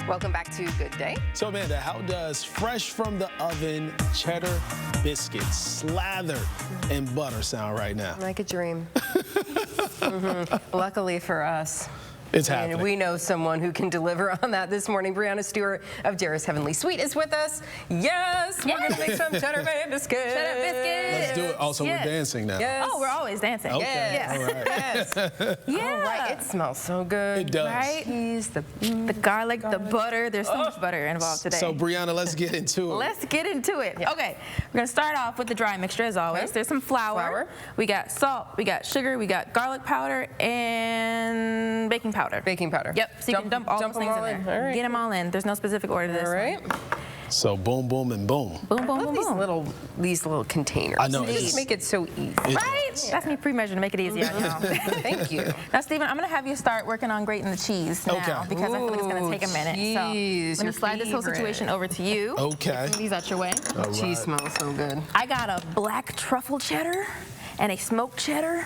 Welcome back to Good Day. So Amanda, how does fresh from the oven cheddar biscuits slathered in butter sound right now? Like a dream. Luckily for us. It's happening. We know someone who can deliver on that this morning. Brianna Stewart of Jera's Heavenly Sweet is with us. Yes, we're going to make some cheddar bay biscuits. Cheddar biscuits. Let's do it. Also, Yes. we're dancing now. Yes. Oh, we're always dancing. Okay. Yes. All right. Yes. Yeah. All right. It smells so good. It does. Right? Cheese, The garlic, the butter. There's so much butter involved today. So Brianna, let's get into it. Let's get into it. Yeah. Okay, we're gonna start off with the dry mixture as always. Okay. There's some flour. We got salt, we got sugar, we got garlic powder, and baking powder. Baking powder. Yep, so you can dump all those things in there. All right. Get them all in. There's no specific order to this All right. one. So boom, boom, and boom. Boom, boom, I love boom, these boom. little containers. I know, They it just is. make it so easy. Right? That's me pre-measured to make it easy, I know. Thank you. Now, Stephen, I'm going to have you start working on grating the cheese now Okay. because I feel like it's going to take a minute. Cheese, So I'm your going to slide this whole favorite. situation over to you. Okay. Get some of these out your way. All right. Cheese smells so good. I got a black truffle cheddar and a smoked cheddar.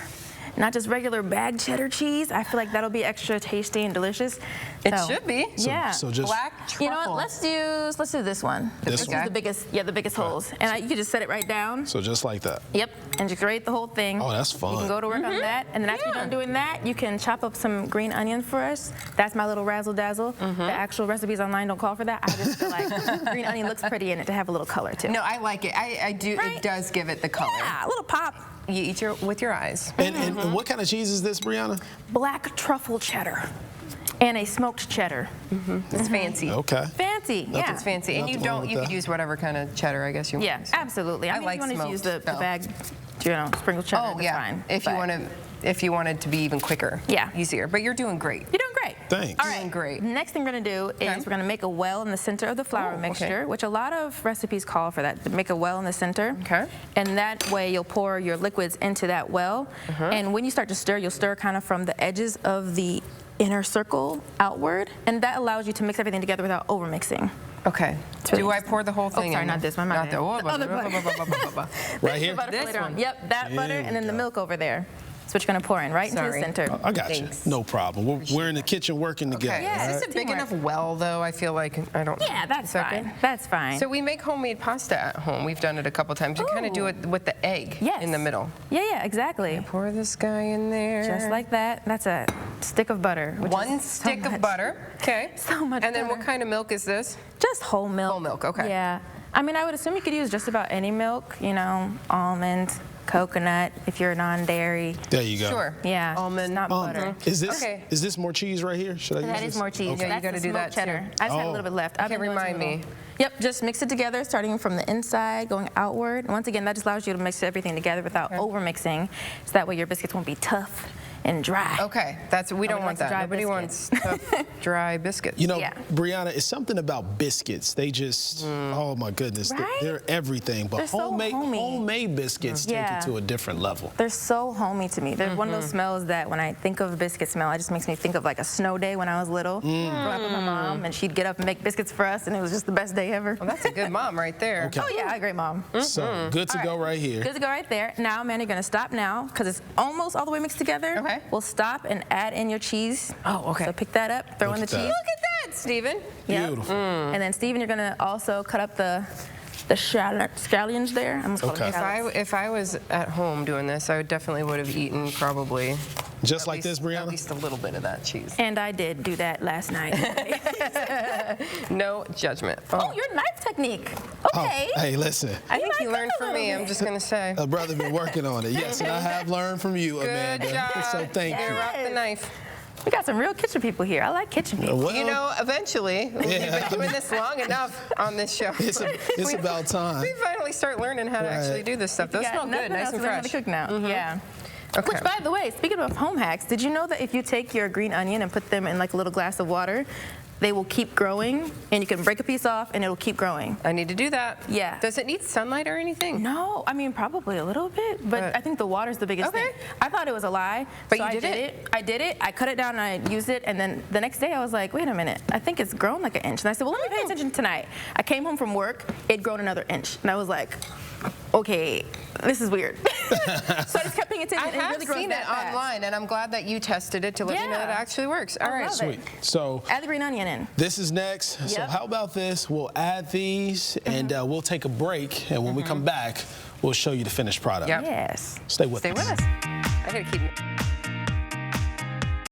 Not just regular bag cheddar cheese. I feel like that'll be extra tasty and delicious. It So, should be. Yeah. So just Black truffle. You know what? Let's do this one. This This one? is the biggest. Yeah, the biggest holes. And you can just set it right down. So just like that. Yep. And just grate the whole thing. Oh, that's fun. You can go to work on that, and then after you're done doing that, you can chop up some green onion for us. That's my little razzle dazzle. The actual recipes online don't call for that. I just feel like green onion looks pretty in it to have a little color too. No, I like it. I do. Right? It does give it the color. Yeah, a little pop. You eat with your eyes. And what kind of cheese is this, Brianna? Black truffle cheddar and a smoked cheddar. It's fancy. Okay. Fancy, yeah. It's fancy, and Nothing wrong with you could that. use whatever kind of cheddar, I guess you want. Yeah, absolutely. I mean, like if you want to use smoked, the though. bag, sprinkled cheddar, Oh that's yeah. fine. If you But want to, if you wanted to be even quicker. Yeah. Easier. But you're doing great. You're doing great. Thanks. All right, Doing great. Next thing we're gonna do is Okay. we're gonna make a well in the center of the flour Oh, okay. mixture, which a lot of recipes call for that, to make a well in the center. Okay. And that way you'll pour your liquids into that well. And when you start to stir, you'll stir kind of from the edges of the inner circle outward, and that allows you to mix everything together without over mixing. Okay. It's really Do I interesting. pour the whole thing in? sorry, not this one, my Not bad. the, The other Right here? Butter This later on. one. Yep, that There butter we and then the go. milk over there. That's what you're gonna pour in right into the Sorry. center. I got Thanks. you. No problem. We're in the kitchen working together. Okay. Yeah, Is all this right? a big Teamwork. enough well, though? I feel like I don't. Yeah, that's Is that fine. good? That's fine. So we make homemade pasta at home. We've done it a couple times. You kind of do Ooh. it with the egg Yes. in the middle. Yeah, exactly. Pour this guy in there. Just like that. That's a stick of butter. Which One is so stick of much. butter. Okay. So much And then what butter. kind of milk is this? Just whole milk. Whole milk, okay. Yeah. I mean, I would assume you could use just about any milk, you know, almond, coconut, if you're non-dairy. There you go. Sure. Yeah. Almond. Not butter. Is this Okay. is this more cheese right here? Should I use That this? is more cheese. Okay. Yeah, you That's gotta the do smoked that, too. cheddar. I just had a Oh. little bit left. I've Okay, been doing remind some little- me. Yep, just mix it together, starting from the inside, going outward. And once again, that just allows you to mix everything together without over-mixing, so that way your biscuits won't be tough and dry. Okay. We don't Nobody want wants a that. dry Nobody biscuit. wants tough, dry biscuits. You know, Yeah. Brianna, it's something about biscuits. They just, oh my goodness, Right? they're everything. But They're so homey. homemade biscuits take Yeah. it to a different level. They're so homey to me. They're one of those smells that when I think of a biscuit smell, it just makes me think of like a snow day when I was little. Growing up with my mom, and she'd get up and make biscuits for us, and it was just the best day ever. Well, that's a good mom right there. Okay. Oh yeah, a great mom. So good to go right here. Good to go right there. Now, man, you're gonna stop now because it's almost all the way mixed together. Okay. We'll stop and add in your cheese. Oh, okay. So pick that up, throw Look in the at that. cheese. Look at that, Stephen. Yep. Beautiful. And then, Steven, you're gonna also cut up the scallions there. I'm gonna call them Okay. scallions. If I was at home doing this, I definitely would have eaten probably Just at like this, least- At Brianna? least a little bit of that cheese. And I did do that last night. No judgment. Oh, your knife technique. Oh, Okay. hey, listen. I think might you learned cook a from me. little I'm bit. just gonna say. A brother been working on it. Yes, and I have learned from you, Good Amanda. job. So thank You you. rock the Yes. knife. We got some real kitchen people here. I like kitchen people. Well, You know, eventually, we've Yeah. been doing this long enough on this show. it's about time. We finally start learning how to Right. actually do this stuff. Those You got smell good, nothing nice else and to learn how fresh. to cook now. Yeah. Okay. Which, by the way, speaking of home hacks, did you know that if you take your green onion and put them in like a little glass of water, they will keep growing, and you can break a piece off, and it'll keep growing. I need to do that. Yeah. Does it need sunlight or anything? No, I mean probably a little bit, but I think the water's the biggest Okay. thing. I thought it was a lie, But so you I did did it. it. I did it. I cut it down and I used it, and then the next day I was like, wait a minute, I think it's grown like an inch. And I said, well, let me pay attention tonight. I came home from work, it'd grown another inch, and I was like, okay, this is weird. So I just kept paying attention. I and it have really grows seen that it fast. online, and I'm glad that you tested it to let me know that it actually works. All right. love Sweet. it. So Add the green onion in. this is next. So Yep. how about this? We'll add these, and we'll take a break. And when we come back, we'll show you the finished product. Yep. Yes. Stay with Stay us. with us. I gotta keep.